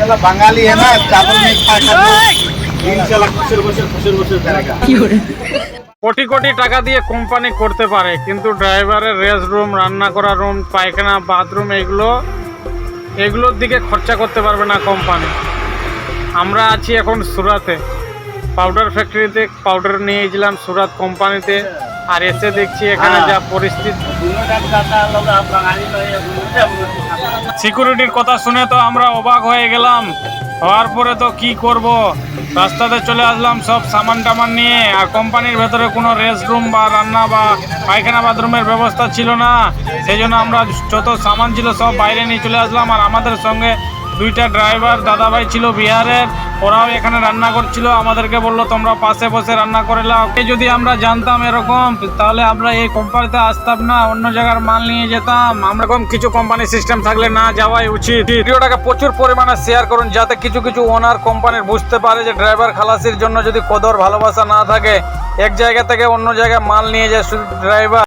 साला बंगाली है ना, चावल नहीं खाता तो दिन साला खुशर करेगा। কোটি কোটি টাকা দিয়ে কোম্পানি করতে পারে, কিন্তু ড্রাইভারের রেস্ট রুম, রান্না করা রুম, পায়খানা, বাথরুম এগুলোর দিকে খরচা করতে পারবে না কোম্পানি। আমরা আছি এখন সুরাতে, পাউডার ফ্যাক্টরিতে পাউডার নিয়ে গেছিলাম সুরাত কোম্পানিতে, আর এসে দেখছি এখানে যা পরিস্থিতি। সিকিউরিটির কথা শুনে তো আমরা অবাক হয়ে গেলাম। হওয়ার পরে তো কি করব, রাস্তাতে চলে আসলাম সব সামান টামান নিয়ে। আর কোম্পানির ভেতরে কোনো রেস্ট রুম বা রান্না বা পায়খানা বাথরুমের ব্যবস্থা ছিল না, সেই জন্য আমরা যত সামান ছিল সব বাইরে নিয়ে চলে আসলাম। আর আমাদের সঙ্গে দুইটা ড্রাইভার দাদাভাই ছিল বিহারের, ওরাও এখানে রান্না করছিল। আমাদেরকে বললো তোমরা পাশে বসে রান্না করে নাও। যদি আমরা জানতাম এরকম, তাহলে আমরা এই কোম্পানিতে আসতাম না, অন্য জায়গার মাল নিয়ে যেতাম। আমরা এরকম কিছু কোম্পানি সিস্টেম থাকলে না যাওয়াই উচিত। ভিডিওটাকে প্রচুর পরিমাণে শেয়ার করুন, যাতে কিছু কিছু ওনার কোম্পানির বুঝতে পারে যে ড্রাইভার খালাসির জন্য যদি কদর ভালোবাসা না থাকে, এক জায়গা থেকে অন্য জায়গায় মাল নিয়ে যায় শুধু ড্রাইভার।